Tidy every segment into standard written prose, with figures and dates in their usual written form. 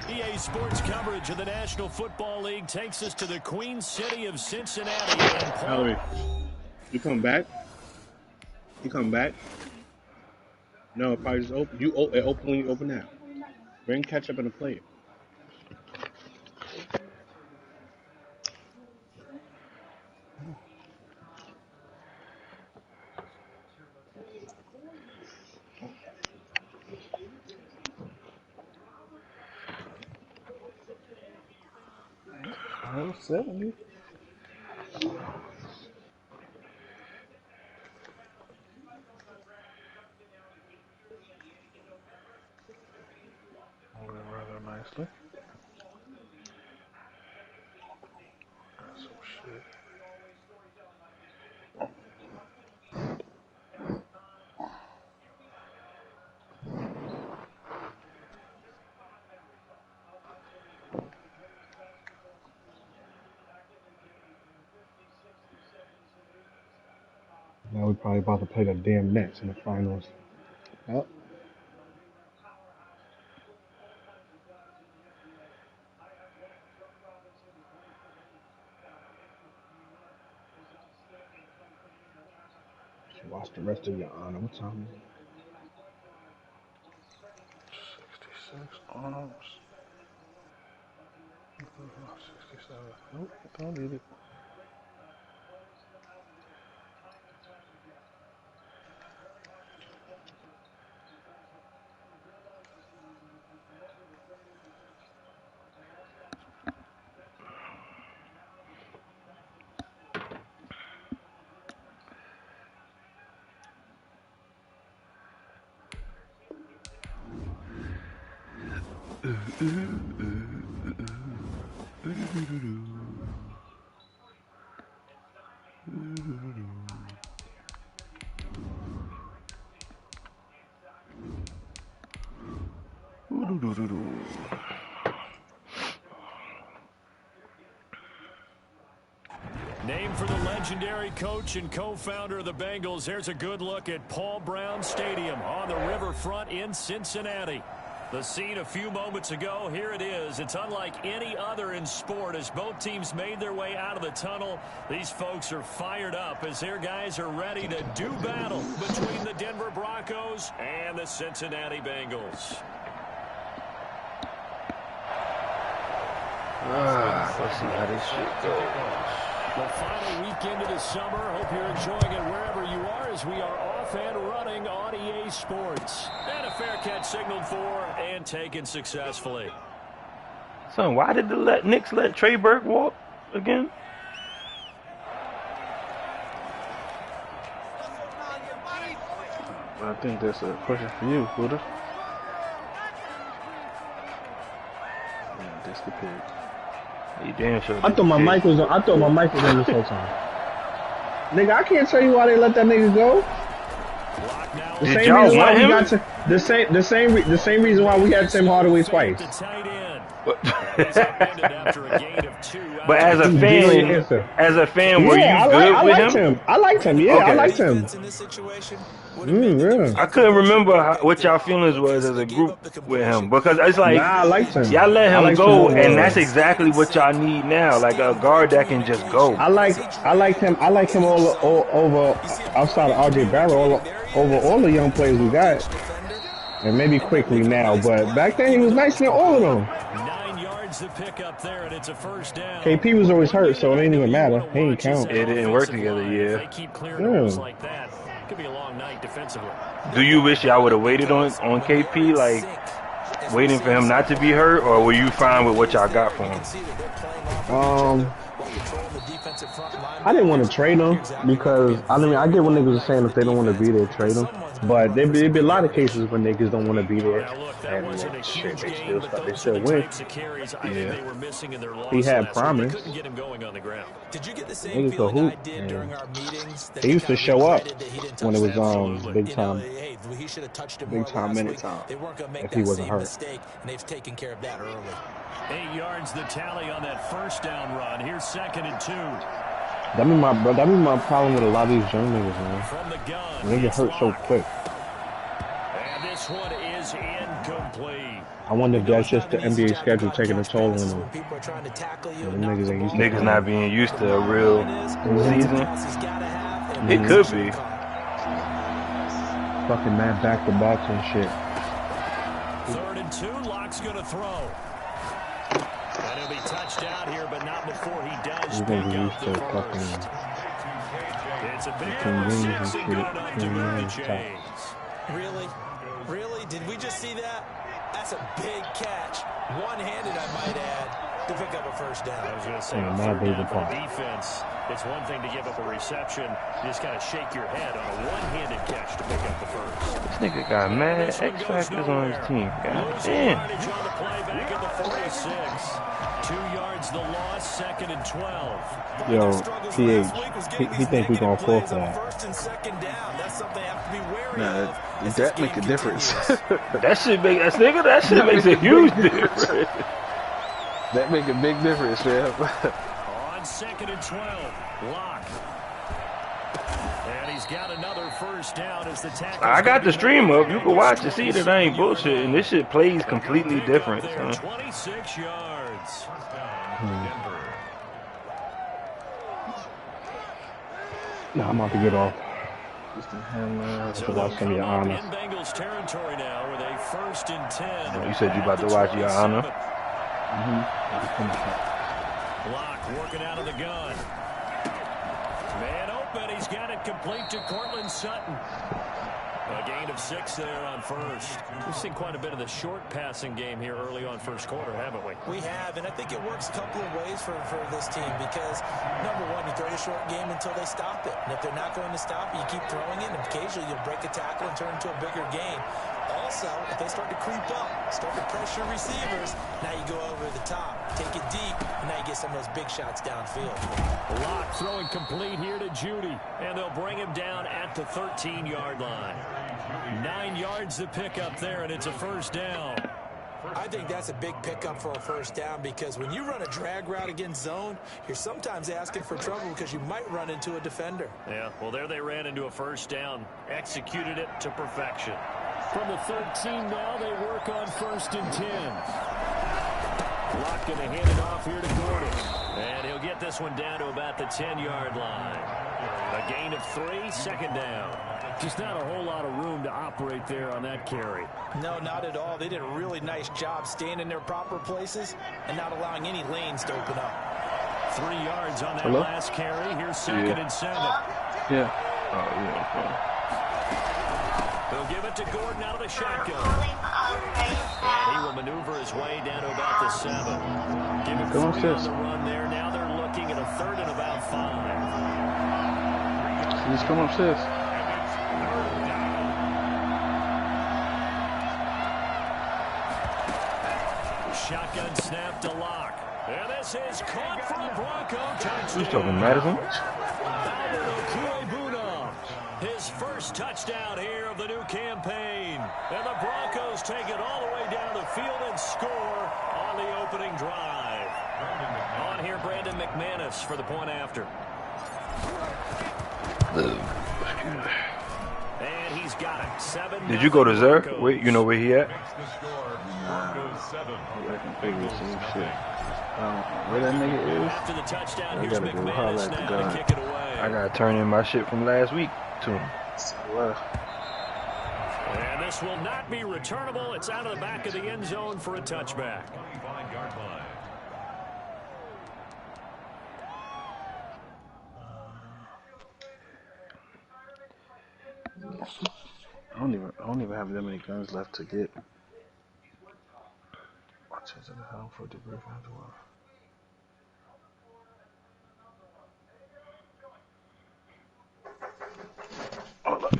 EA Sports coverage of the National Football League takes us to the Queen City of Cincinnati. Howie, you come back? You come back? No, it probably just open. It open when you open now. Bring ketchup and a plate. Oh, 70. Moving rather nicely. That's some shit. Now we're probably about to play the damn Nets in the finals. Yep. Watch the rest of your honor. What time is it? 66 arms. 67. Nope, don't need it. Named for the legendary coach and co-founder of the Bengals, here's a good look at Paul Brown Stadium on the riverfront in Cincinnati. The scene a few moments ago, here it is. It's unlike any other in sport as both teams made their way out of the tunnel. These folks are fired up as their guys are ready to do battle between the Denver Broncos and the Cincinnati Bengals. Let's see how this shit goes. The final weekend of the summer. Hope you're enjoying it wherever you are as we are off and running on EA Sports. And a fair catch signaled for and taken successfully. Son, why did the Knicks let Trey Burke walk again? I think that's a question for you, Buddha. Yeah, that's the pick. You damn sure. I thought my mic was on. I thought my mic was on this whole time. Nigga, I can't tell you why they let that nigga go. Did y'all want him? The same reason why we had Tim Hardaway twice. But as a fan, were you good with him? I liked him. Yeah, okay. I liked him. Yeah. I couldn't remember what y'all feelings was as a group with him because it's like I liked him. Y'all let him go, and that's exactly what y'all need now, like a guard that can just go. I like him. I like him all over outside of RJ Barrett, over all the young players we got, and maybe quickly now. But back then he was nice than all of them. 9 yards to pick up there, and it's a first down. KP was always hurt, so it ain't even matter. He ain't count. It didn't work together, yeah. They keep clearing balls like that. Could be a long night defensively. Do you wish y'all would have waited on KP, like waiting for him not to be hurt, or were you fine with what y'all got for him? I didn't want to trade him because I get what niggas are saying if they don't want to be there, trade him. But there'd be a lot of cases when niggas don't want to be there, and they still win. Yeah. He had promise. Did you get the same Niggas feeling hoop, I did during our meetings? He used to show up when it was big time. He should have touched him big time minute time. They weren't going to make if he that wasn't same hurt. mistake, and they've taken care of that early. 8 yards the tally on that first down run. Here's 2nd and 2. That be my problem with a lot of these young niggas, man. From the gun, they get hurt so quick. And this one is incomplete. I wonder if that's just the NBA schedule taking a toll on them. Niggas not being used to a real season. It could be. Fucking mad back to box and shit. 3rd and 2. Locke's gonna throw. And he'll be touched out here, but not before he does pick up the first. It's a big number 6 and good enough to move the chains. Really? Did we just see that? That's a big catch. One-handed, I might add, to pick up a first down. I was going to say, on 3rd down for defense, it's one thing to give up a reception. You just kind of shake your head on a one-handed catch to pick up the first. This nigga got mad X factors on his team. God damn. On the play back at the 46. 2 yards the loss, 2nd and 12. Yo, PH, he think we gonna fall for that. Nah, that make a difference. That shit makes a huge difference. That make a big difference, man. On 2nd and 12, Locke. And he's got another first down as the tackle. I got the stream up. You can watch and see that I ain't bullshit. And this shit plays completely different. So. 26 yards. Nah, I'm about to get off. So watch some of your honor. In Bengals territory now with a 1st and 10. You said you about to watch your honor. Locke working out of the gun. Man open, he's got it complete to Cortland Sutton. A gain of 6 there on first. We've seen quite a bit of the short passing game here early on first quarter, haven't we? We have, and I think it works a couple of ways for this team because, number one, you throw the short game until they stop it. And if they're not going to stop it, you keep throwing it, and occasionally you'll break a tackle and turn it into a bigger gain. Also, if they start to creep up, start to pressure receivers, now you go over the top, take it deep, and now you get some of those big shots downfield. Locke throwing complete here to Judy, and they'll bring him down at the 13-yard line. 9 yards to pick up there, and it's a first down. I think that's a big pickup for a first down because when you run a drag route against zone, you're sometimes asking for trouble because you might run into a defender. Yeah, well, there they ran into a first down, executed it to perfection. From the 13 now, they work on 1st and 10. Locke going to hand it off here to Gordon. And he'll get this one down to about the 10-yard line. A gain of 3, 2nd down. Just not a whole lot of room to operate there on that carry. No, not at all. They did a really nice job staying in their proper places and not allowing any lanes to open up. 3 yards on that last carry. Here's 2nd and 7. Yeah. Oh, yeah, okay. They'll give it to Gordon out of the shotgun. And he will maneuver his way down to about the 7. Give him 3 on the run there. Now they're looking at a 3rd and about 5. Just come up, sis. Shotgun snap to Locke. And this is caught for a Bronco touchdown. Who's talking, Madison? His first touchdown here of the new campaign. And the Broncos take it all the way down the field and score on the opening drive. On here, Brandon McManus for the point after. And he's got it. 7. Did you go to Zer? Wait, you know where he at? Where that nigga is? After the touchdown, I here's gotta go McManus holler at the now guy. to kick it away. I gotta turn in my shit from last week to him. And this will not be returnable. It's out of the back of the end zone for a touchback. I don't even have that many guns left to get. Watch it at the helm for debriefing as well. Hold up.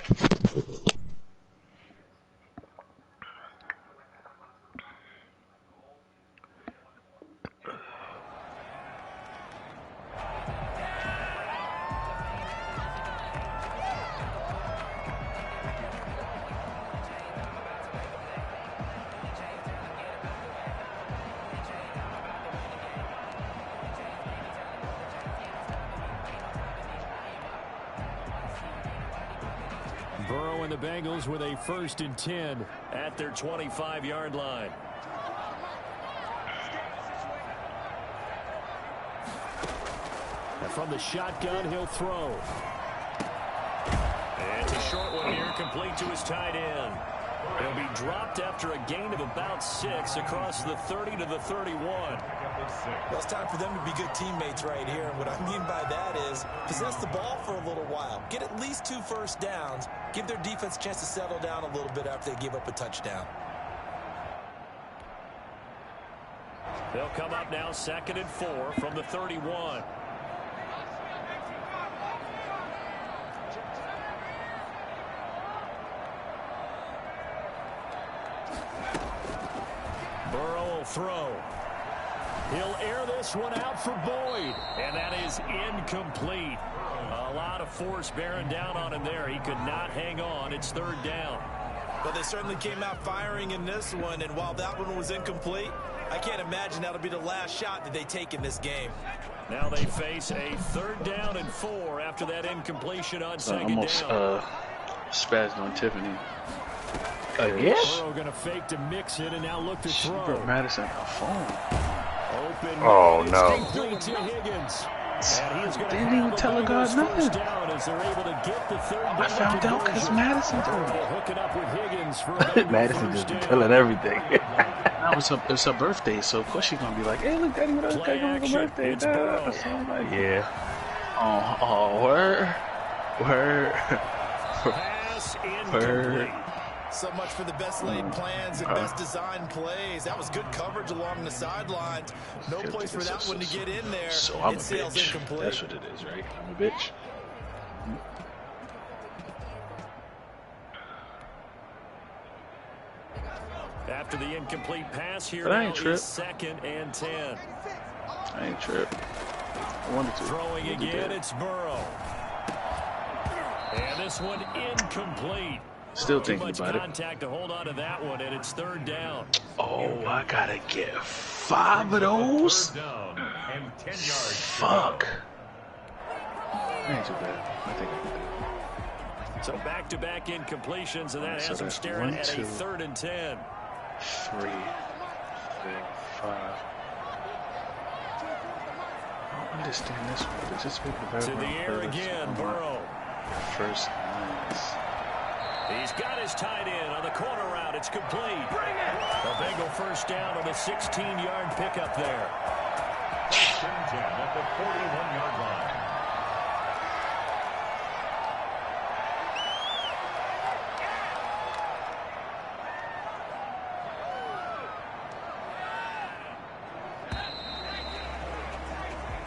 Burrow and the Bengals with a 1st and 10 at their 25-yard line. And from the shotgun, he'll throw. And it's a short one here, complete to his tight end. He'll be dropped after a gain of about 6 across the 30 to the 31. Well, it's time for them to be good teammates right here. And what I mean by that is possess the ball for a little while. Get at least 2 first downs. Give their defense a chance to settle down a little bit after they give up a touchdown. They'll come up now 2nd and 4 from the 31. Burrow will throw. He'll air this one out for Boyd, and that is incomplete. A lot of force bearing down on him there. He could not hang on. It's 3rd down. Well, they certainly came out firing in this one, and while that one was incomplete, I can't imagine that'll be the last shot that they take in this game. Now they face a 3rd down and 4 after that incompletion on 2nd down. Spazzed on Tiffany. Yes. Burrow going to fake to mix it and now look to She throw. brought Madison her phone. Open. Oh, no. Complete to Higgins. And he's going to Didn't even tell the guys nothing. Down as they're able to get the 3rd down. I found out because Madison told me. Hooking up with Higgins for Madison just be telling everything. Now it's her birthday, so of course she's gonna be like, "Hey, look, Daddy, what else got on her birthday?" It's Burrow. So I'm like, Yeah. Oh, word. Pass incomplete. So much for the best laid plans and best designed plays. That was good coverage along the sidelines. No place for that one to get in there. So I'm a It sails bitch. incomplete. That's what it is, right? I'm a bitch. After the incomplete pass here, But I now ain't is tripped. 2nd and 10. I ain't tripped. I wanted to. Throwing I did again, that. it's Burrow. And this one incomplete. Still Too thinking much about it. contact to hold on to that one, and it's 3rd down. Oh, I gotta get 5 of those. Fuck. That ain't too bad. I think I can do it. So back-to-back incompletions, and that So has them that's staring 1, at 2. a 3rd and 10. 3, 4, 5. I don't understand this one. Is this maybe To the air again, Burrow. First lines. He's got his tight end on the corner route. It's complete. A Bengal first down on the 16-yard pickup there. First and 10 at the 41-yard line.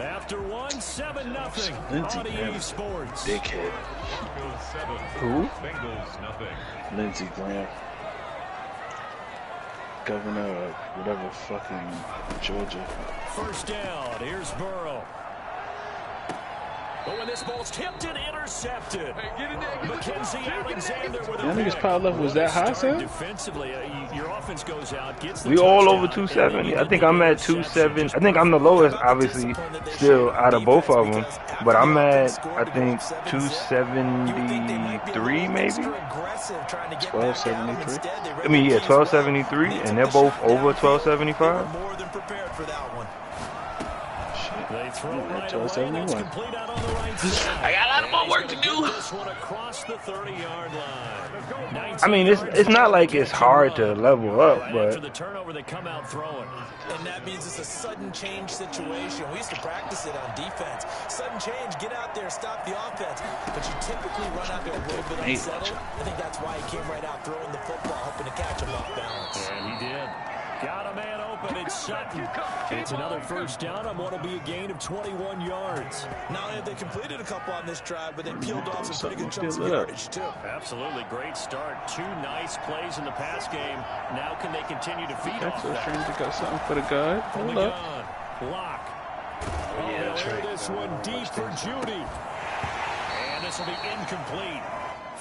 After 1, 7-0 Lindsey on Graham EA is a Sports. dickhead. Broncos 7. Who? Bengals nothing. Lindsey Graham. Governor of whatever fucking Georgia. First down. Here's Burrow. But when this ball's tipped and intercepted, Mackenzie Alexander with a Y'all niggas pick. power level was that high, Start son? Defensively, your offense goes out, gets the We all over touchdown, 270. and I then think you I'm get at the 270. interception. I think I'm the lowest, obviously, still out of both of them. But I'm at, I think, 273 maybe. 1273. I mean, yeah, 1273, and they're both over 1275. More than prepared for that one. They throw I'm at right away, and it's 1271. complete out on the right side. I got a lot more work to He's do. gonna get this one across the 30-yard line. I mean, it's not like it's hard to level up, Right after but the turnover, they come out throwing. And that means it's a sudden change situation. We used to practice it on defense. Sudden change, get out there, stop the offense. But you typically run out there a little bit unsettled. I think that's why he came right out throwing the football, hoping to catch him off balance. And he did. Got a man open. It's Sutton. It's another first down on what will be a gain of 21 yards. Not only have they completed a couple on this drive, but they peeled off some pretty good chunks of Fill it up. yardage, too. Absolutely great start. 2 nice plays in the pass game. Now can they continue to feed That's off so that? strange. You got something for the guy. From the Hold up. gun. Lock. Yeah, that's They'll air right. this one deep for Judy. And this will be incomplete.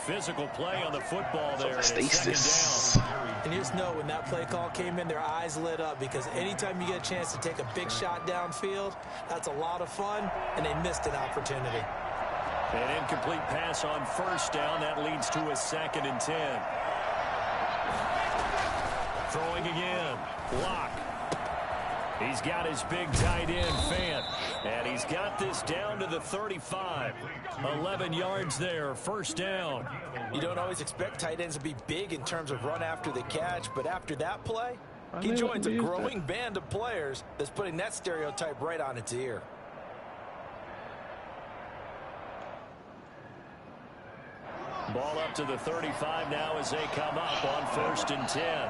Physical play on the football there. And it's 2nd Stasis. down. And you just know when that play call came in, their eyes lit up because anytime you get a chance to take a big shot downfield, that's a lot of fun, and they missed an opportunity. An incomplete pass on first down. That leads to a 2nd and 10. Throwing again. Locke. He's got his big tight end, Fant. And he's got this down to the 35. 11 yards there, first down. You don't always expect tight ends to be big in terms of run after the catch, but after that play, he joins a growing band of players that's putting that stereotype right on its ear. Ball up to the 35 now as they come up on 1st and 10.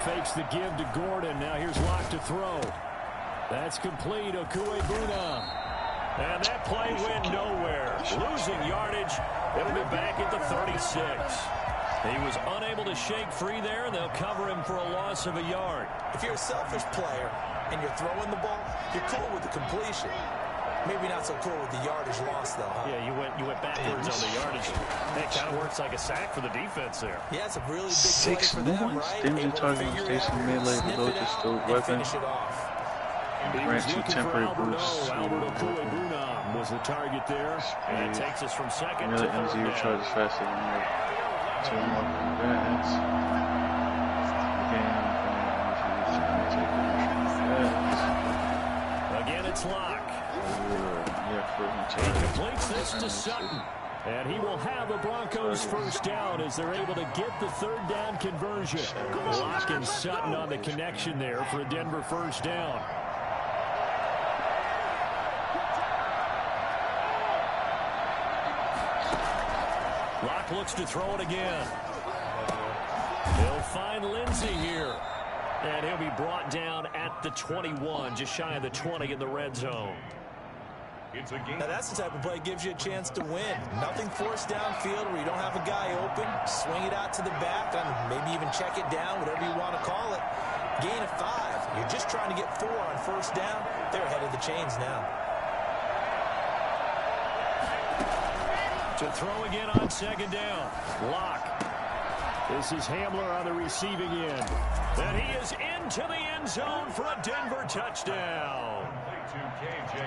Fakes the give to Gordon. Now here's Locke to throw. That's complete. Okuegbunam. And that play went nowhere. Losing yardage. It'll be back at the 36. He was unable to shake free there, and they'll cover him for a loss of a yard. If you're a selfish player and you're throwing the ball, you're cool with the completion. Maybe not so cool with the yardage loss, though, huh? Yeah, you went backwards on the yardage. It kind of works like a sack for the defense there. Yeah, it's a really big play for them, right? Damage target station melee below just the weapon. Grant you temporary boost. Albert Okuegbunam was the target there. And it takes us from second to third. Really easy to charge faster than that. 2 more advance. Again, it's Locke. He completes this to Sutton. And he will have the Broncos first down as they're able to get the 3rd down conversion. Locke and Sutton on the connection there for a Denver first down. Locke looks to throw it again. He'll find Lindsey here. And he'll be brought down at the 21, just shy of the 20 in the red zone. Now that's the type of play that gives you a chance to win. Nothing forced downfield where you don't have a guy open. Swing it out to the back, and maybe even check it down, whatever you want to call it. Gain of 5. You're just trying to get 4 on first down. They're ahead of the chains now. To throw again on 2nd down. Locke. This is Hamler on the receiving end. And he is into the end zone for a Denver touchdown.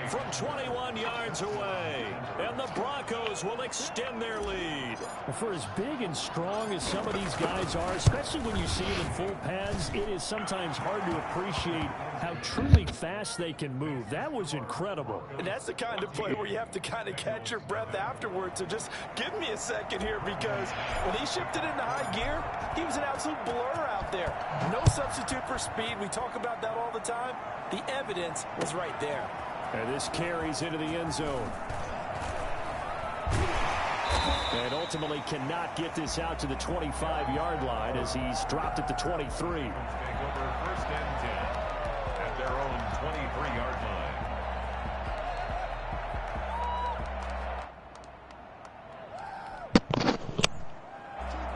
From 21 yards away. And the Broncos will extend their lead. For as big and strong as some of these guys are, especially when you see them in full pads, it is sometimes hard to appreciate how truly fast they can move. That was incredible. And that's the kind of play where you have to kind of catch your breath afterwards. So just give me a second here, because when he shifted into high gear, he was an absolute blur out there. No substitute for speed. We talk about that all the time. The evidence was right there. And this carries into the end zone. And ultimately cannot get this out to the 25-yard line as he's dropped at the 23. Take over 1st and 10 at their own 23-yard line.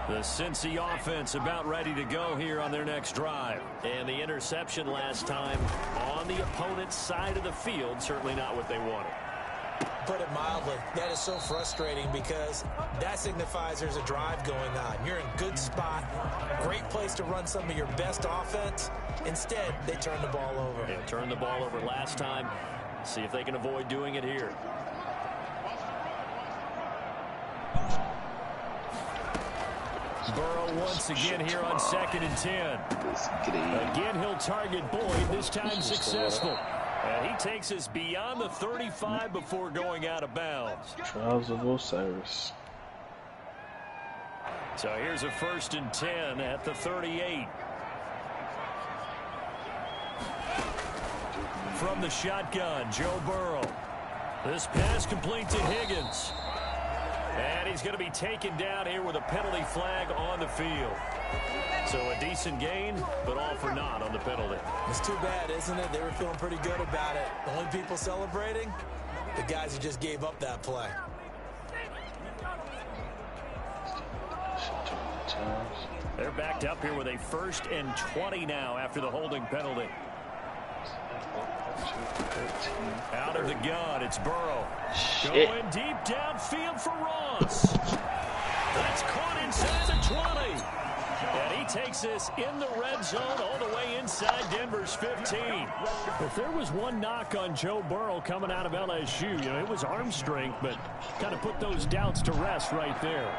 The Cincy offense about ready to go here on their next drive. And the interception last time on the opponent's side of the field, certainly not what they wanted. Put it mildly, that is so frustrating, because that signifies there's a drive going on. You're in good spot, great place to run some of your best offense. Instead, they turn the ball over. Yeah, turned the ball over last time. See if they can avoid doing it here. Burrow once again here on 2nd and 10. Again, he'll target Boyd, this time successful. And he takes us beyond the 35 before going out of bounds. Trials of Osiris. So here's a 1st and 10 at the 38. From the shotgun, Joe Burrow. This pass complete to Higgins. And he's going to be taken down here with a penalty flag on the field. So a decent gain, but all for naught on the penalty. It's too bad, isn't it? They were feeling pretty good about it. The only people celebrating, the guys who just gave up that play. They're backed up here with a 1st and 20 now after the holding penalty. Out of the gun, it's Burrow. Going deep downfield for Ross. That's caught inside the 20. And he takes this in the red zone all the way inside Denver's 15. If there was one knock on Joe Burrow coming out of LSU, it was arm strength, but kind of put those doubts to rest right there.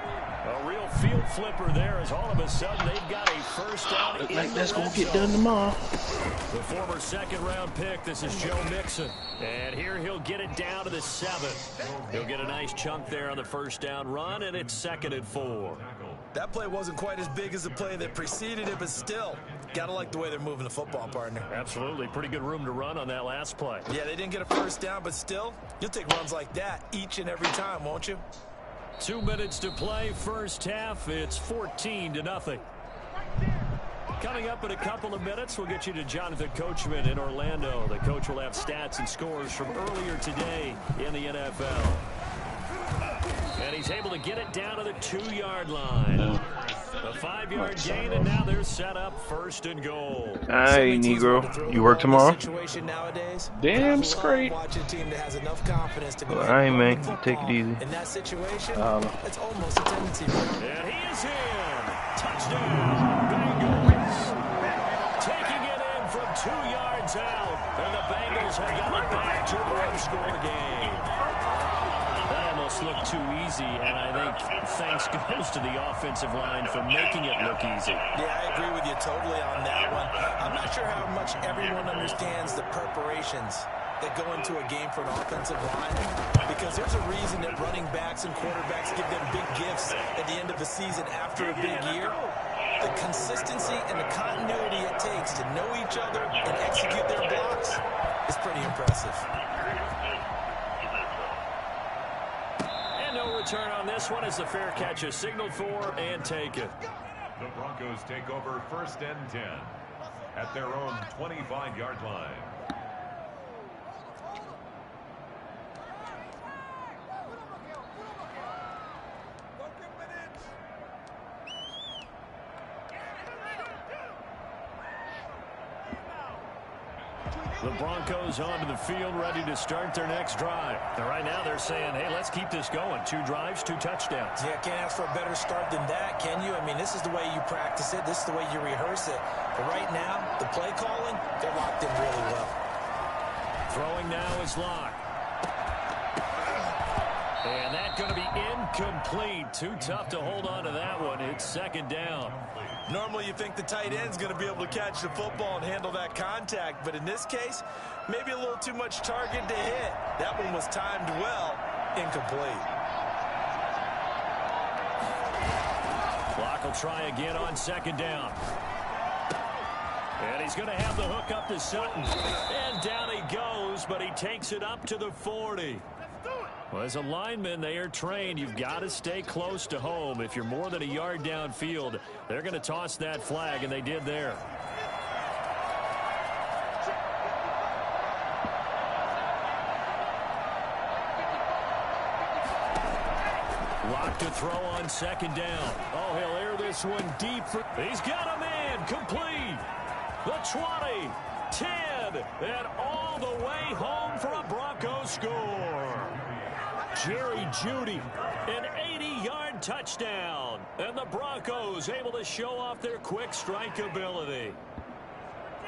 A real field flipper there as all of a sudden they've got a first down. Look like that's going to get done tomorrow. The former second-round pick, this is Joe Mixon. And here he'll get it down to the 7. He'll get a nice chunk there on the first down run, and it's 2nd and 4. That play wasn't quite as big as the play that preceded it, but still, got to like the way they're moving the football, partner. Absolutely. Pretty good room to run on that last play. Yeah, they didn't get a first down, but still, you'll take runs like that each and every time, won't you? 2 minutes to play, first half. It's 14-0. Coming up in a couple of minutes, we'll get you to Jonathan Coachman in Orlando. The coach will have stats and scores from earlier today in the NFL. And he's able to get it down to the 2-yard line. A 5-yard gain, and now they're set up 1st and goal. Hey, Negro. You work tomorrow? Damn straight. I ain't, man. Take it easy. In that situation, it's almost a tendency. And he is in. Touchdown, Bengals. Taking it in from 2 yards out. And the Bengals have got it back to a one-score game. That almost looked too easy, and I think thanks goes to the offensive line for making it look easy. Yeah, I agree with you totally on that one. I'm not sure how much everyone understands the preparations that go into a game for an offensive line, because there's a reason that running backs and quarterbacks give them big gifts at the end of the season after a big year. The consistency and the continuity it takes to know each other and execute their blocks is pretty impressive. No return on this one as the fair catch is signaled for and taken. The Broncos take over 1st and 10 at their own 25-yard line. The Broncos onto the field, ready to start their next drive. And right now they're saying, hey, let's keep this going. 2 drives, 2 touchdowns. Yeah, can't ask for a better start than that, can you? I mean, this is the way you practice it. This is the way you rehearse it. But right now, the play calling, they're locked in really well. Throwing now is Locke. And that's going to be incomplete. Too tough to hold on to that one. It's 2nd down. Normally you think the tight end's going to be able to catch the football and handle that contact, but in this case, maybe a little too much target to hit. That one was timed well, incomplete. Clock will try again on 2nd down. And he's going to have the hook up to Sutton. And down he goes, but he takes it up to the 40. Well, as a lineman, they are trained. You've got to stay close to home. If you're more than a yard downfield, they're going to toss that flag, and they did there. Lock to throw on 2nd down. Oh, he'll air this one deep. He's got a man complete. The 20, 10, and all the way home for a Broncos score. Jerry Jeudy, an 80-yard touchdown. And the Broncos able to show off their quick strike ability.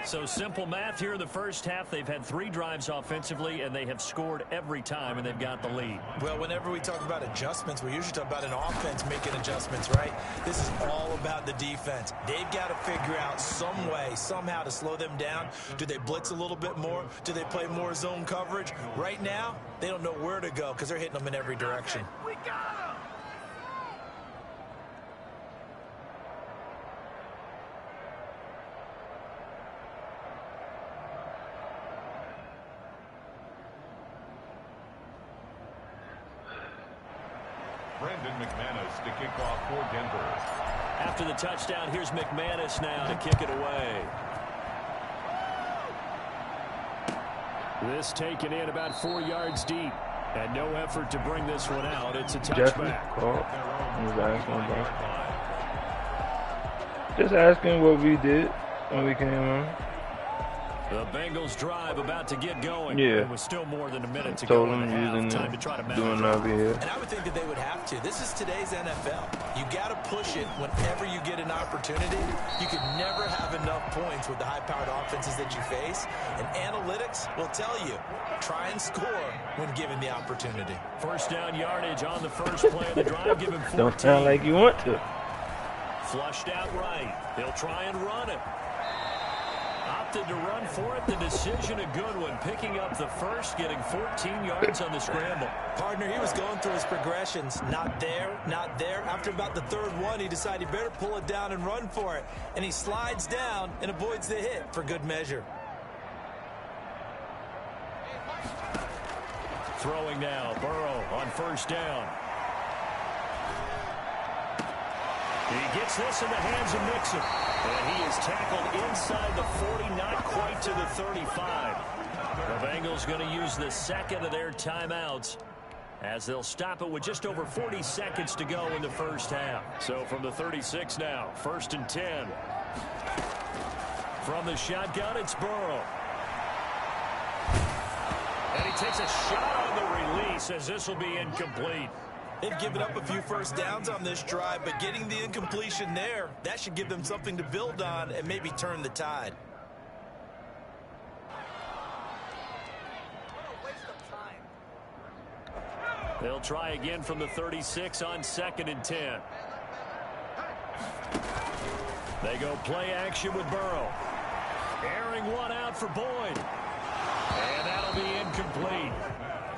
So simple math here in the first half. They've had 3 drives offensively, and they have scored every time, and they've got the lead. Well, whenever we talk about adjustments, we usually talk about an offense making adjustments, right? This is all about the defense. They've got to figure out some way, somehow to slow them down. Do they blitz a little bit more? Do they play more zone coverage? Right now, they don't know where to go because they're hitting them in every direction. We got them! Brandon McManus to kick off for Denver. After the touchdown, here's McManus now to kick it away. This taken in about 4 yards deep. And no effort to bring this one out. It's a touchback. Just asking what we did when we came on. The Bengals drive about to get going. Yeah. And with still more than a minute to go in the half, time to try to doing over here. And I would think that they would have to. This is today's NFL. You got to push it whenever you get an opportunity. You can never have enough points with the high-powered offenses that you face. And analytics will tell you, try and score when given the opportunity. First down yardage on the first play of the drive. Give him 14. Don't sound like you want to. Flushed out right. He'll try and run it. Opted to run for it. The decision a good one. Picking up the first, getting 14 yards on the scramble. Partner, he was going through his progressions. Not there, not there. After about the third one, he decided he better pull it down and run for it. And he slides down and avoids the hit for good measure. Throwing now. Burrow on first down. He gets this in the hands of Mixon. And he is tackled inside the 40, not quite to the 35. The Bengals going to use the second of their timeouts as they'll stop it with just over 40 seconds to go in the first half. So from the 36 now, 1st and 10. From the shotgun, it's Burrow. And he takes a shot on the release as this will be incomplete. They've given up a few first downs on this drive, but getting the incompletion there, that should give them something to build on and maybe turn the tide. They'll try again from the 36 on 2nd and 10. They go play action with Burrow. Airing one out for Boyd. And that'll be incomplete.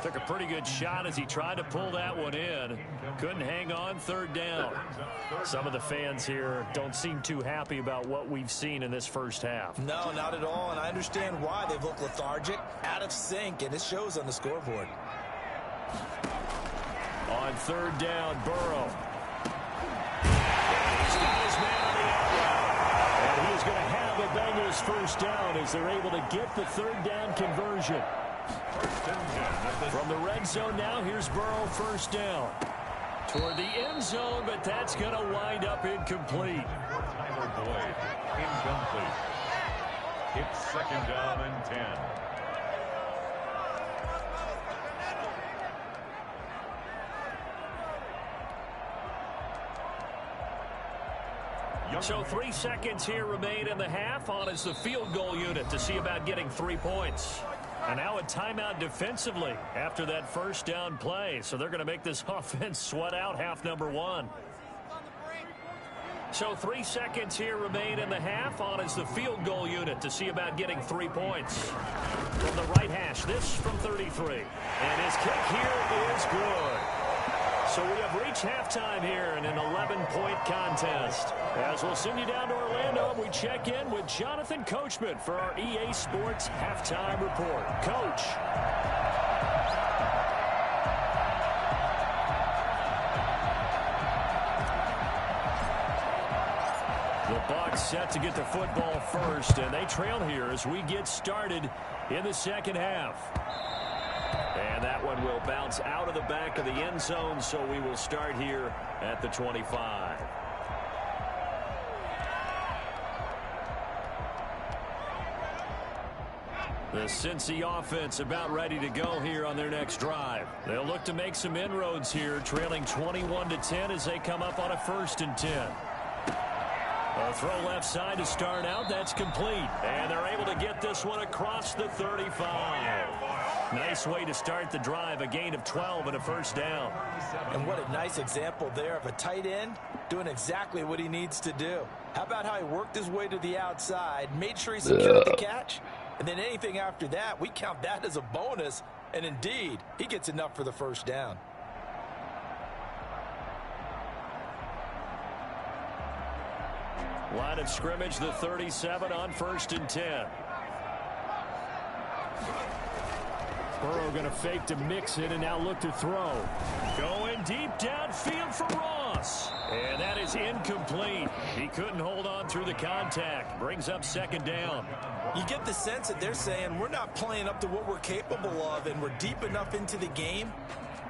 Took a pretty good shot as he tried to pull that one in. Couldn't hang on, 3rd down. Some of the fans here don't seem too happy about what we've seen in this first half. No, not at all, and I understand why. They've looked lethargic, out of sync, and it shows on the scoreboard. On 3rd down, Burrow. He's got his man on the outright. And he's going to have the Bengals first down as they're able to get the 3rd down conversion. From the red zone now, here's Burrow, 1st down. Toward the end zone, but that's going to wind up incomplete. Tyler Boyd, incomplete. It's 2nd down and 10. So 3 seconds here remain in the half. On is the field goal unit to see about getting 3 points. And now a timeout defensively after that first down play. So they're going to make this offense sweat out half number 1. So 3 seconds here remain in the half. On is the field goal unit to see about getting 3 points. From the right hash, this from 33. And his kick here is good. So we have reached halftime here in an 11-point contest. As we'll send you down to Orlando, we check in with Jonathan Coachman for our EA Sports Halftime Report. Coach. The Bucs set to get the football first, and they trail here as we get started in the second half. And that one will bounce out of the back of the end zone, so we will start here at the 25. The Cincy offense about ready to go here on their next drive. They'll look to make some inroads here, trailing 21-10 as they come up on a 1st and 10. A throw left side to start out. That's complete. And they're able to get this one across the 35. Nice way to start the drive. A gain of 12 and a 1st down. And what a nice example there of a tight end doing exactly what he needs to do. How about how he worked his way to the outside, made sure he secured the catch, and then anything after that, we count that as a bonus. And indeed, he gets enough for the 1st down. Line of scrimmage, the 37 on 1st and 10. Burrow going to fake to Mixon and now look to throw. Going deep downfield for Ross. And that is incomplete. He couldn't hold on through the contact. Brings up 2nd down. You get the sense that they're saying we're not playing up to what we're capable of, and we're deep enough into the game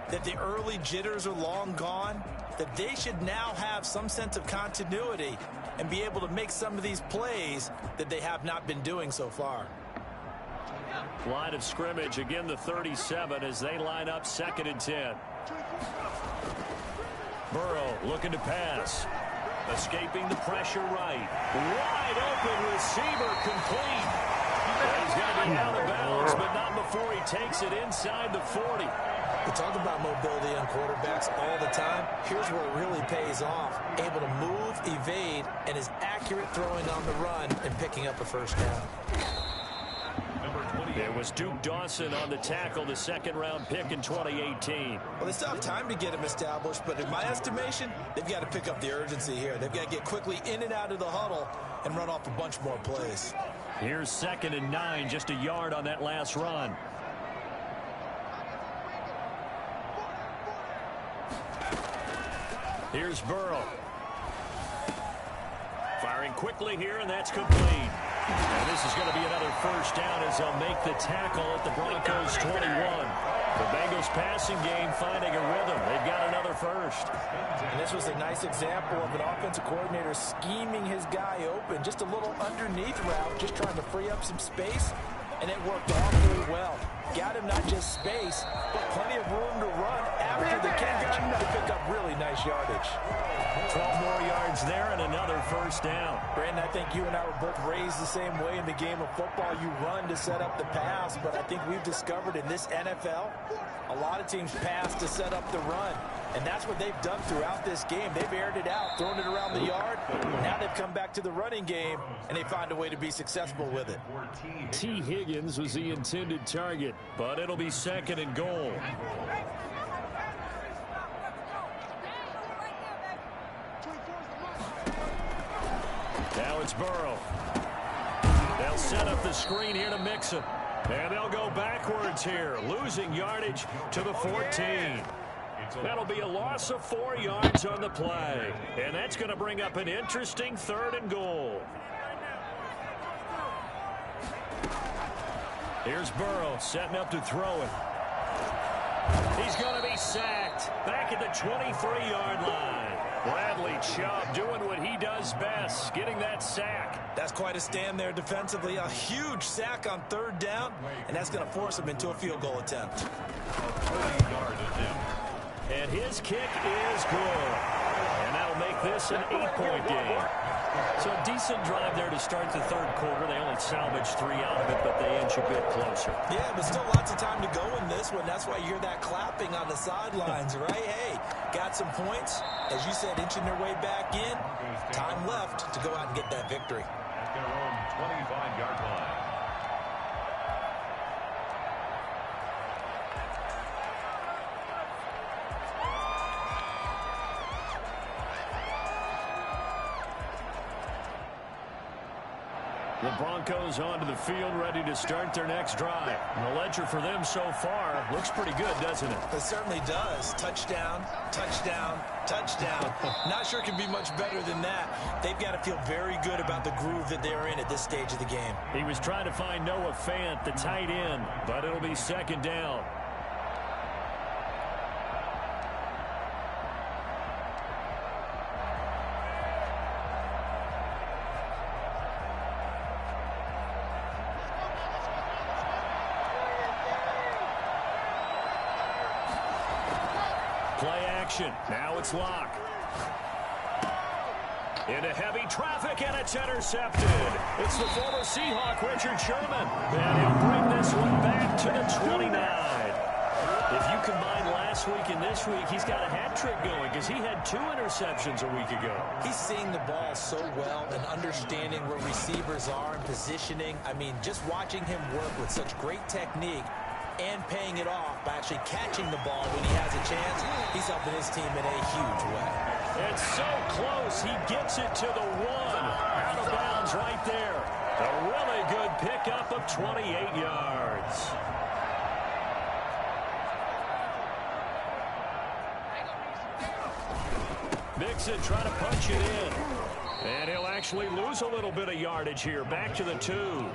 that the early jitters are long gone, that they should now have some sense of continuity and be able to make some of these plays that they have not been doing so far. Line of scrimmage, again the 37 as they line up 2nd and 10. Burrow looking to pass. Escaping the pressure right. Wide open receiver complete. He's going to be out of bounds, but not before he takes it inside the 40. We talk about mobility on quarterbacks all the time. Here's where it really pays off. Able to move, evade, and is accurate throwing on the run and picking up a first down. It was Duke Dawson on the tackle, the 2nd-round pick in 2018. Well, they still have time to get him established, but in my estimation, they've got to pick up the urgency here. They've got to get quickly in and out of the huddle and run off a bunch more plays. Here's 2nd and 9, just a yard on that last run. Here's Burrow. Firing quickly here, and that's complete. And this is going to be another first down as they'll make the tackle at the Broncos 21. The Bengals passing game finding a rhythm. They've got another first. And this was a nice example of an offensive coordinator scheming his guy open. Just a little underneath route, just trying to free up some space. And it worked awfully well. Got him not just space, but plenty of room to run after the catch to pick up really nice yardage. 12 more yards there and another first down. Brandon, I think you and I were both raised the same way in the game of football. You run to set up the pass, but I think we've discovered in this NFL, a lot of teams pass to set up the run. And that's what they've done throughout this game. They've aired it out, thrown it around the yard. Now they've come back to the running game, and they find a way to be successful with it. T. Higgins was the intended target, but it'll be 2nd and goal. Now it's Burrow. They'll set up the screen here to Mixon. And they'll go backwards here, losing yardage to the 14. That'll be a loss of 4 yards on the play. And that's going to bring up an interesting 3rd and goal. Here's Burrow setting up to throw it. He's going to be sacked back at the 23-yard line. Bradley Chubb doing what he does best, getting that sack. That's quite a stand there defensively. A huge sack on 3rd down, and that's going to force him into a field goal attempt. And his kick is good. And that'll make this an 8-point game. So a decent drive there to start the 3rd quarter. They only salvaged 3 out of it, but they inch a bit closer. Yeah, but still lots of time to go in this one. That's why you hear that clapping on the sidelines, right? Hey, got some points. As you said, inching their way back in. Time left to go out and get that victory. At their own 25-yard line. The Broncos onto the field, ready to start their next drive. And the ledger for them so far looks pretty good, doesn't it? It certainly does. Touchdown, touchdown, touchdown. Not sure it can be much better than that. They've got to feel very good about the groove that they're in at this stage of the game. He was trying to find Noah Fant, the tight end, but it'll be 2nd down. Play action. Now it's Locke. Into heavy traffic, and it's intercepted. It's the former Seahawk, Richard Sherman. And he'll bring this one back to the 29. If you combine last week and this week, he's got a hat trick going because he had 2 interceptions a week ago. He's seeing the ball so well and understanding where receivers are and positioning. I mean, just watching him work with such great technique and paying it off by actually catching the ball when he has a chance, he's helping his team in a huge way. It's so close. He gets it to the 1. Out of bounds right there. A really good pickup of 28 yards. Mixon trying to punch it in. And he'll actually lose a little bit of yardage here. Back to the 2.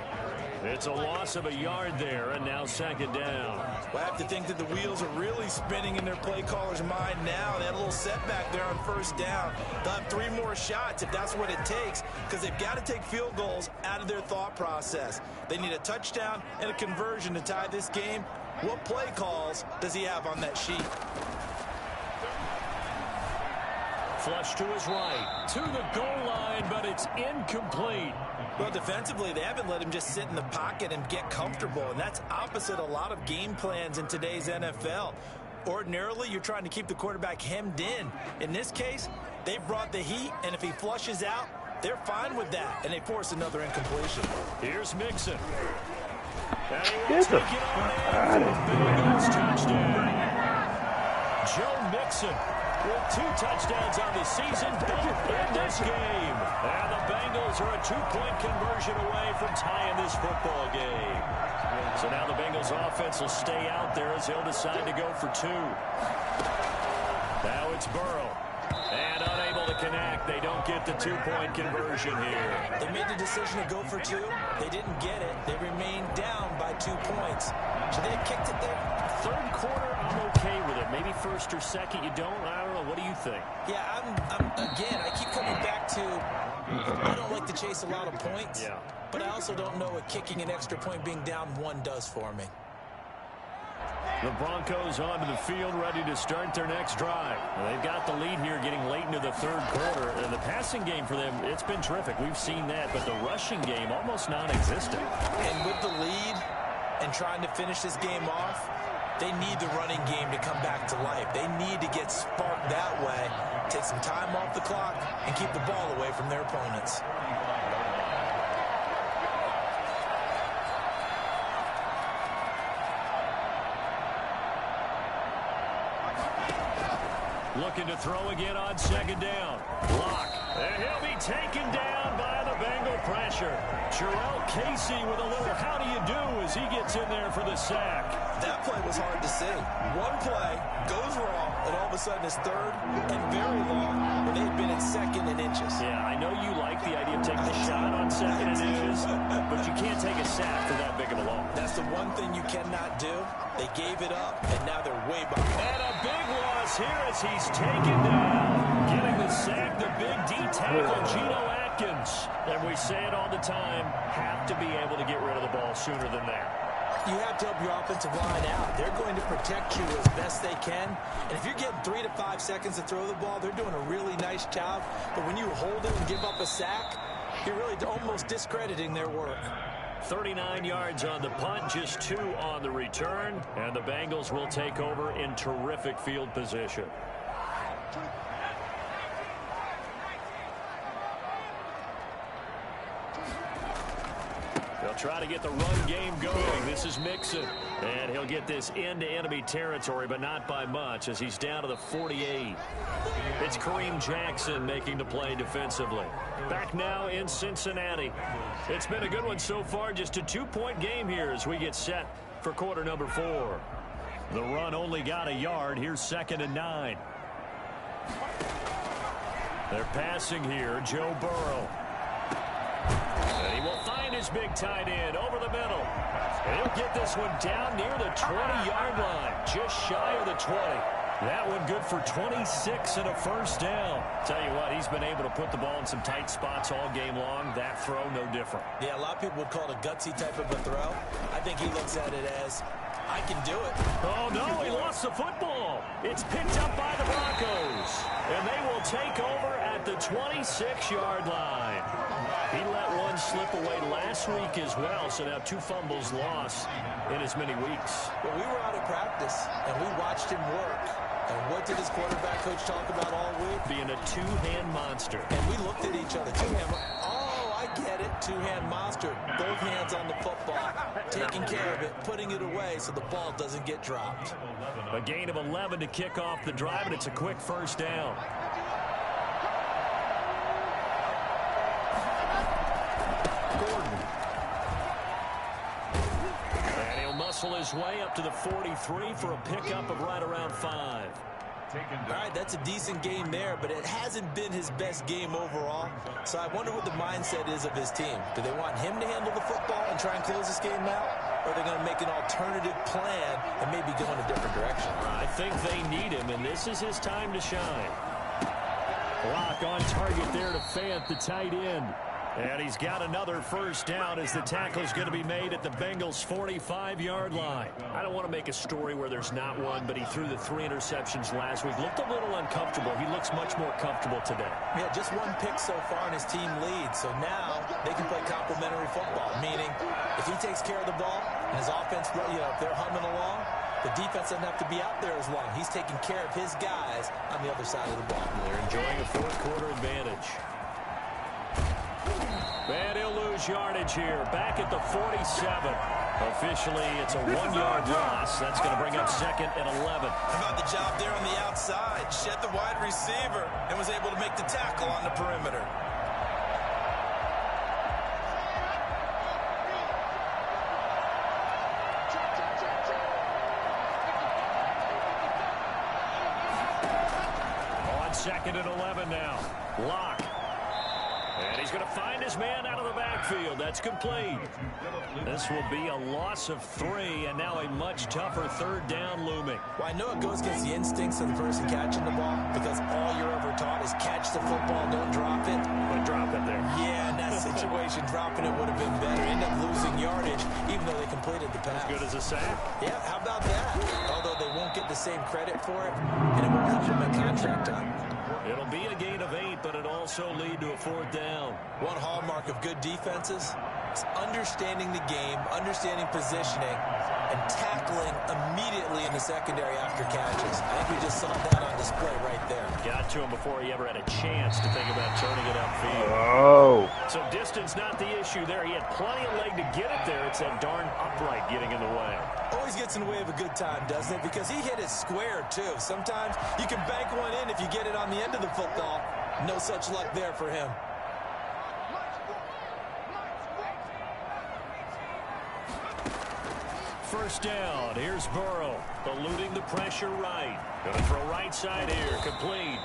It's a loss of a yard there, and now second down. Well, I have to think that the wheels are really spinning in their play caller's mind now. They had a little setback there on first down. They'll have 3 more shots if that's what it takes, because they've got to take field goals out of their thought process. They need a touchdown and a conversion to tie this game. What play calls does he have on that sheet? Flush to his right, to the goal line, but it's incomplete. Well, defensively, they haven't let him just sit in the pocket and get comfortable, and that's opposite a lot of game plans in today's NFL. Ordinarily, you're trying to keep the quarterback hemmed in. In this case, they've brought the heat, and if he flushes out, they're fine with that, and they force another incompletion. Here's Mixon. And he will Get the take it on fuck in out for of the Bengals touchdown. Joe Mixon with 2 touchdowns on the season, both in this game. And the Bengals are a 2-point conversion away from tying this football game. So now the Bengals offense will stay out there as they'll decide to go for 2. Now it's Burrow. And unable to connect. They don't get the 2-point conversion here. They made the decision to go for 2. They didn't get it. They remained down by 2 points. Should they have kicked it there? Third quarter, I'm okay with it. Maybe first or second, you don't. I don't know. What do you think? Yeah, again, I keep coming back to I don't like to chase a lot of points. Yeah. But I also don't know what kicking an extra point being down 1 does for me. The Broncos onto the field, ready to start their next drive. Well, they've got the lead here getting late into the third quarter. And the passing game for them, it's been terrific. We've seen that. But the rushing game, almost non-existent. And with the lead and trying to finish this game off, they need the running game to come back to life. They need to get sparked that way, take some time off the clock, and keep the ball away from their opponents. Looking to throw again on second down. Block. And he'll be taken down by the Bengal pressure. Jarrell Casey with a little how do you do as he gets in there for the sack. That play was hard to see. One play goes wrong, and all of a sudden it's third and very long when they've been in second and inches. Yeah, I know you like the idea of taking a shot on second and inches, but you can't take a sack for that big of a loss. That's the one thing you cannot do. They gave it up, and now they're way behind. And a big loss here as he's taken down. Getting the sack, the big D tackle, Geno Atkins. And we say it all the time, have to be able to get rid of the ball sooner than that. You have to help your offensive line out. They're going to protect you as best they can. And if you're getting 3 to 5 seconds to throw the ball, they're doing a really nice job. But when you hold it and give up a sack, you're really almost discrediting their work. 39 yards on the punt, just 2 on the return. And the Bengals will take over in terrific field position. They'll try to get the run game going. This is Mixon. And he'll get this into enemy territory, but not by much as he's down to the 48. It's Kareem Jackson making the play defensively. Back now in Cincinnati. It's been a good one so far. Just a 2-point game here as we get set for quarter number 4. The run only got a yard. Here's 2nd and 9. They're passing here. Joe Burrow. And he will find his big tight end over the middle. And he'll get this one down near the 20-yard line, just shy of the 20. That one good for 26 and a first down. Tell you what, he's been able to put the ball in some tight spots all game long. That throw, no different. Yeah, a lot of people would call it a gutsy type of a throw. I think he looks at it as, I can do it. Oh, no, he lost the football. It's picked up by the Broncos. And they will take over at the 26-yard line. He let one slip away last week as well, so now 2 fumbles lost in as many weeks. Well, we were out of practice, and we watched him work. And what did his quarterback coach talk about all week? Being a 2-hand monster. And we looked at each other. 2-hand. Oh, I get it. 2-hand monster. Both hands on the football. Taking care of it. Putting it away so the ball doesn't get dropped. A gain of 11 to kick off the drive, and it's a quick first down. Gordon. And he'll muscle his way up to the 43 for a pickup of right around 5. taken All down. right, that's a decent game there, but it hasn't been his best game overall. So I wonder what the mindset is of his team. Do they want him to handle the football and try and close this game out? Or are they going to make an alternative plan and maybe go in a different direction? I think they need him, and this is his time to shine. Block on target there to Fant, the tight end. And he's got another first down as the tackle is going to be made at the Bengals' 45-yard line. I don't want to make a story where there's not one, but he threw the 3 interceptions last week. Looked a little uncomfortable. He looks much more comfortable today. Yeah, just one pick so far and his team leads. So now they can play complementary football, meaning if he takes care of the ball and his offense, if they're humming along, the defense doesn't have to be out there as long. He's taking care of his guys on the other side of the ball. They're enjoying a fourth-quarter advantage. And he'll lose yardage here. Back at the 47. Officially, it's a 1-yard loss. That's going to bring up 2nd and 11. How about the job there on the outside? Shed the wide receiver and was able to make the tackle on the perimeter. On 2nd and 11 now. Lock. And he's going to find his man out of the backfield. That's complete. This will be a loss of 3, and now a much tougher 3rd down looming. Well, I know it goes against the instincts of the person catching the ball because all you're ever taught is catch the football, don't drop it. But drop it there. Yeah, in that situation, dropping it would have been better. End up losing yardage, even though they completed the pass. As good as a sack. Yeah, how about that? Although they won't get the same credit for it, and it won't help them at contract time. It'll be a gain of 8, but it also lead to a 4th down. One hallmark of good defenses is understanding the game, understanding positioning, and tackling immediately in the secondary after catches. I think we just saw that on display right there. Got to him before he ever had a chance to think about turning it upfield. Oh. So distance not the issue there. He had plenty of leg to get it there. It's that darn upright getting in the way. Always gets in the way of a good time, doesn't it? Because he hit it square, too. Sometimes you can bank one in if you get it on the end of the football. No such luck there for him. First down. Here's Burrow. Eluding the pressure right. Going to throw right side here. Complete.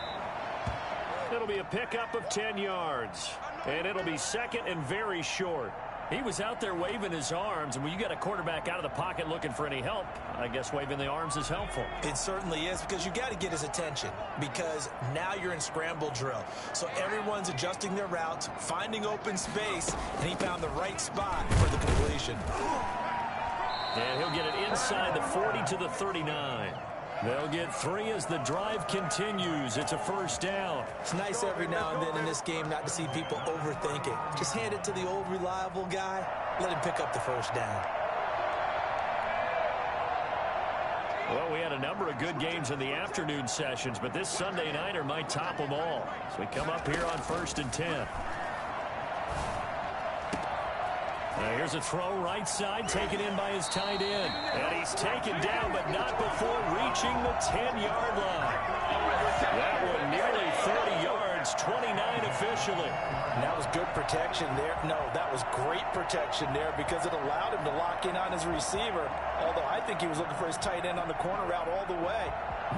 It'll be a pickup of 10 yards. And it'll be 2nd and very short. He was out there waving his arms, and when you got a quarterback out of the pocket looking for any help, I guess waving the arms is helpful. It certainly is, because you got to get his attention, because now you're in scramble drill. So everyone's adjusting their routes, finding open space, and he found the right spot for the completion. And he'll get it inside the 40 to the 39. They'll get 3 as the drive continues. It's a first down. It's nice every now and then in this game not to see people overthink it. Just hand it to the old reliable guy. Let him pick up the first down. Well, we had a number of good games in the afternoon sessions, but this Sunday nighter might top them all. So we come up here on 1st and 10. Now here's a throw right side, taken in by his tight end. And he's taken down, but not before reaching the 10-yard line. That one nearly 30 yards, 29 officially. And that was good protection there. No, that was great protection there because it allowed him to lock in on his receiver. Although I think he was looking for his tight end on the corner route all the way.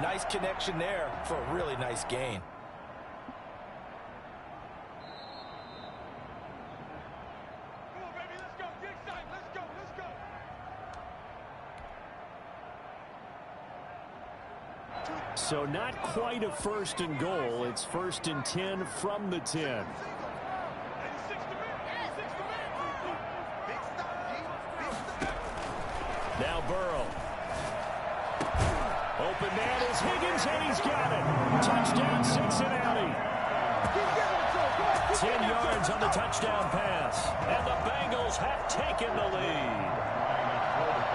Nice connection there for a really nice gain. So not quite a 1st and goal. It's 1st and 10 from the 10. Now Burrow. Open man is Higgins, and he's got it. Touchdown, Cincinnati. 10 yards on the touchdown pass. And the Bengals have taken the lead.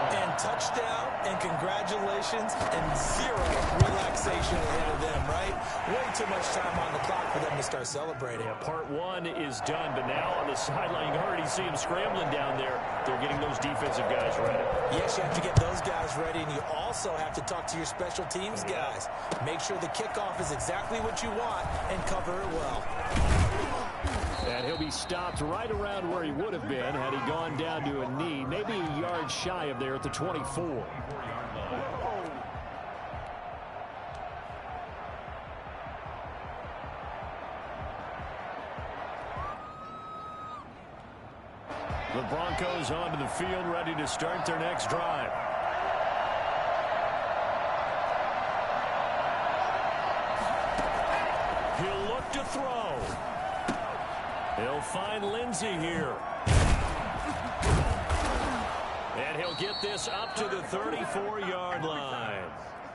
And touchdown, and congratulations, and 0 relaxation ahead of them, right? Way too much time on the clock for them to start celebrating. Yeah, part 1 is done, but now on the sideline, you already see him scrambling down there. They're getting those defensive guys ready. Yes, you have to get those guys ready, and you also have to talk to your special teams guys. Make sure the kickoff is exactly what you want and cover it well. And he'll be stopped right around where he would have been had he gone down to a knee, maybe a yard shy of there at the 24. The Broncos onto the field, ready to start their next drive. He'll look to throw. He'll find Lindsey here. And he'll get this up to the 34-yard line.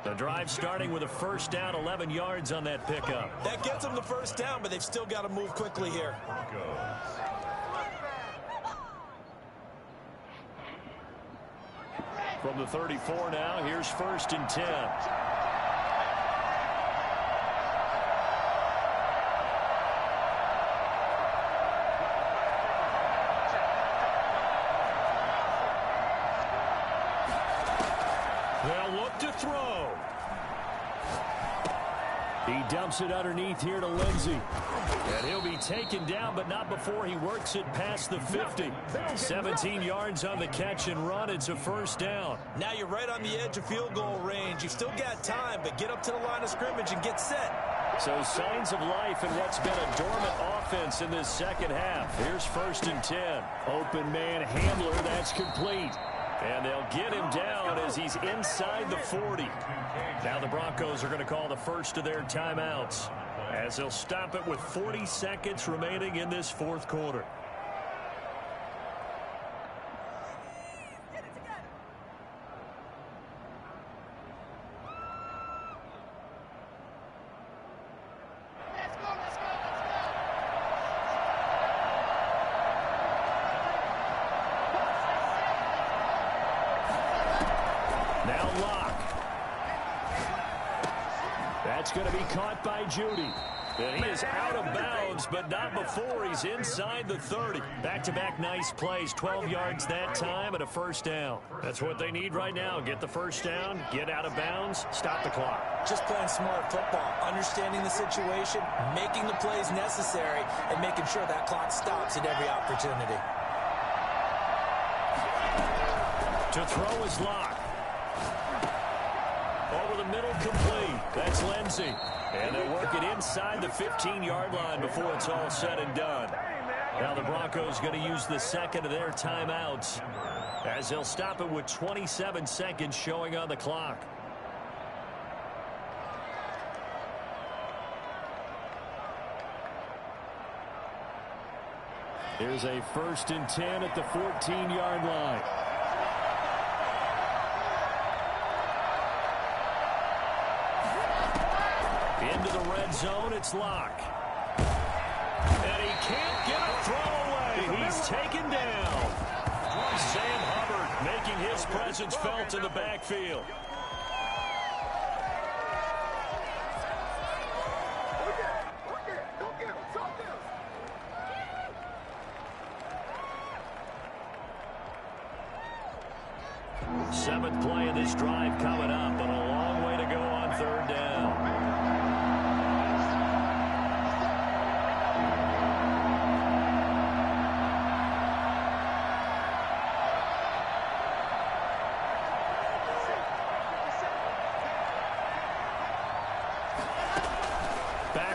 The drive starting with a first down, 11 yards on that pickup. That gets them the first down, but they've still got to move quickly here. From the 34 now, here's 1st and 10. They'll look to throw. He dumps it underneath here to Lindsey. And he'll be taken down, but not before he works it past the 50. 17 yards on the catch and run. It's a first down. Now you're right on the edge of field goal range. You've still got time, but get up to the line of scrimmage and get set. So signs of life in what's been a dormant offense in this second half. Here's 1st and 10. Open man handler, that's complete. And they'll get him down as he's inside the 40. Now the Broncos are going to call the first of their timeouts, as they'll stop it with 40 seconds remaining in this fourth quarter. That's going to be caught by Judy. And he is out of bounds, but not before he's inside the 30. Back-to-back nice plays, 12 yards that time and a first down. That's what they need right now. Get the first down, get out of bounds, stop the clock. Just playing smart football, understanding the situation, making the plays necessary, and making sure that clock stops at every opportunity. To throw is Locke. Over the middle, complete. That's Lindsey. And they'll work it inside the 15-yard line before it's all said and done. Now the Broncos going to use the second of their timeouts, as they'll stop it with 27 seconds showing on the clock. Here's a 1st and 10 at the 14-yard line. Into the red zone, it's Locke. And he can't get a throw away. He's taken down. Sam Hubbard making his presence felt in the backfield. Seventh play of this drive coming up, but a long way to go on 3rd down.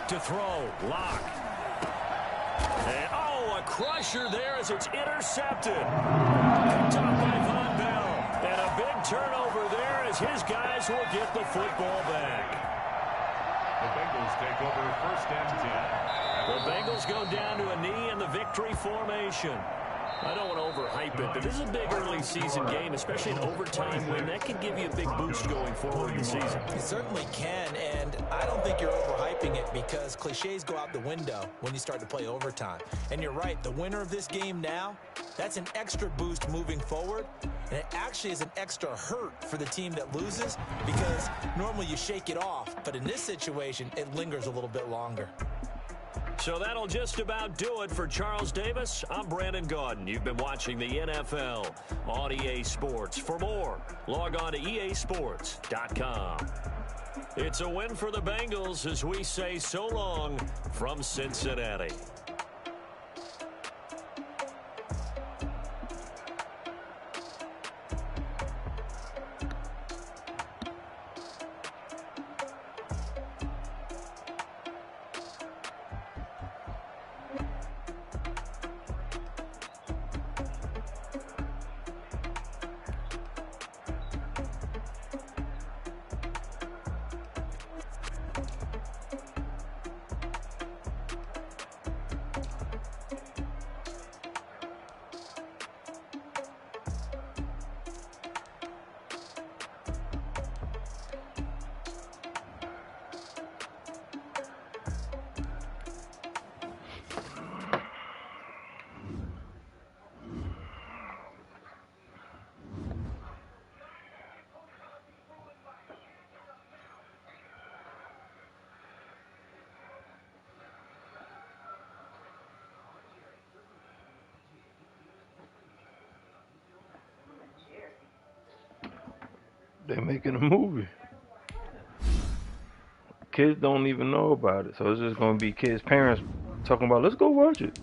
To throw, Locke. And, a crusher there as it's intercepted. Picked up by Von Bell. And a big turnover there as his guys will get the football back. The Bengals take over 1st and 10. The Bengals go down to a knee in the victory formation. I don't want to overhype it, but this is a big early season game, especially an overtime win. That can give you a big boost going forward in the season. It certainly can, and I don't think you're overhyping it because cliches go out the window when you start to play overtime. And you're right, the winner of this game now, that's an extra boost moving forward, and it actually is an extra hurt for the team that loses because normally you shake it off, but in this situation, it lingers a little bit longer. So that'll just about do it for Charles Davis. I'm Brandon Gaudin. You've been watching the NFL on EA Sports. For more, log on to easports.com. It's a win for the Bengals as we say so long from Cincinnati. They're making a movie. Kids don't even know about it, so it's just gonna be kids' parents talking about, let's go watch it.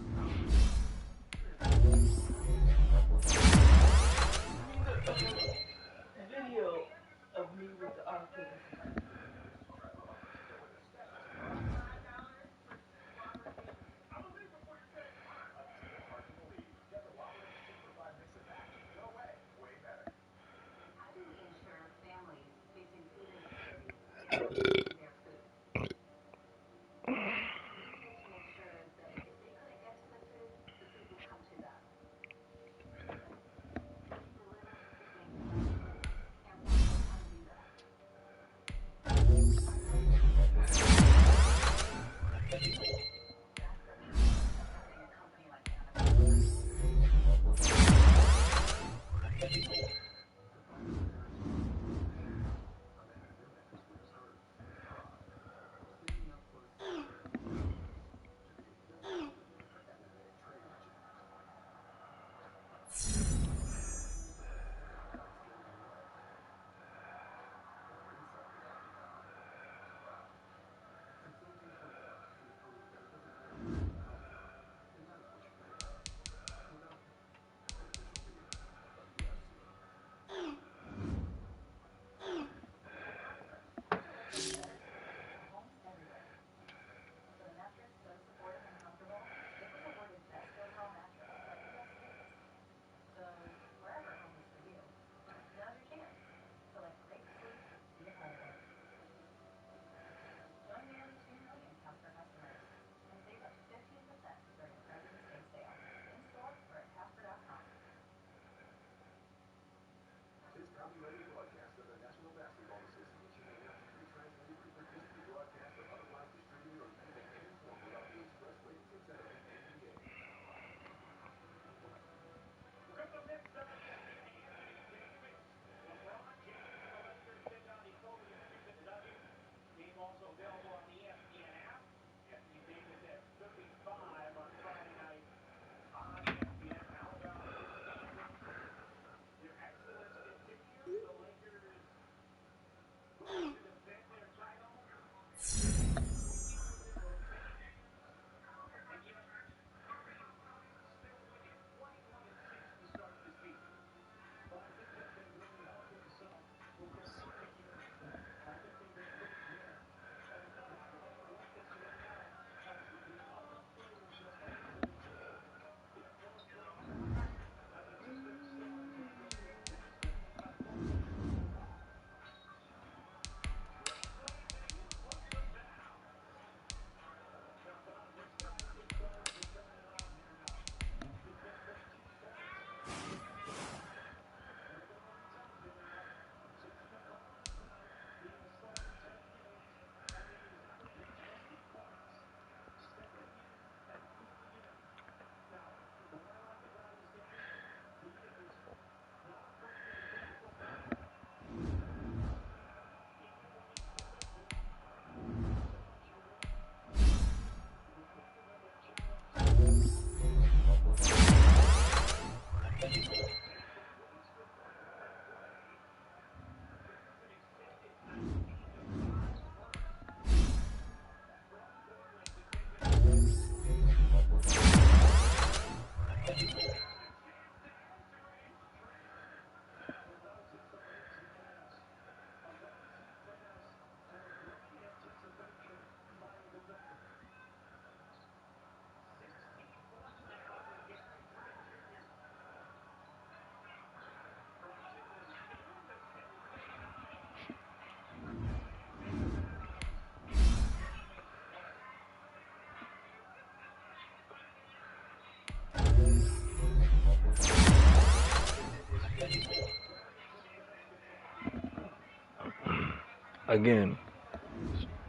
Again,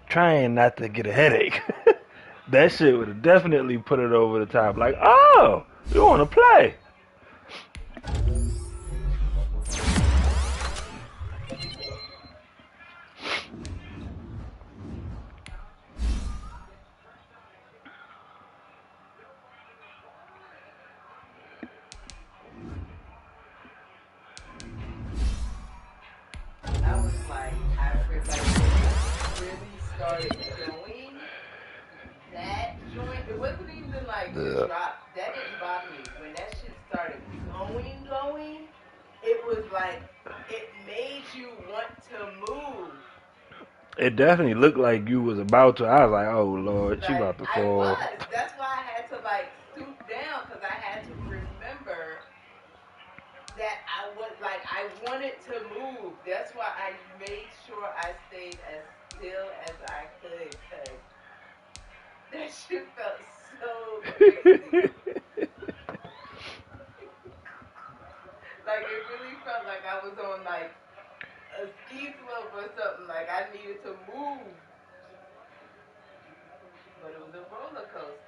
trying not to get a headache. That shit would have definitely put it over the top. Like, oh, you want to play? really started going, that joint, it wasn't even like it dropped. That didn't bother me. When that shit started going, it was like, it made you want to move. It definitely looked like you was about to. I was like, oh, Lord, she Like, about to I fall. was. That's why I had to, like, stoop down, because I had to remember that I was, like, I wanted to move. That's why I made sure I stayed as still as I could, because that shit felt so crazy. Like, it really felt like I was on, like, a ski slope or something. Like, I needed to move. But it was a roller coaster.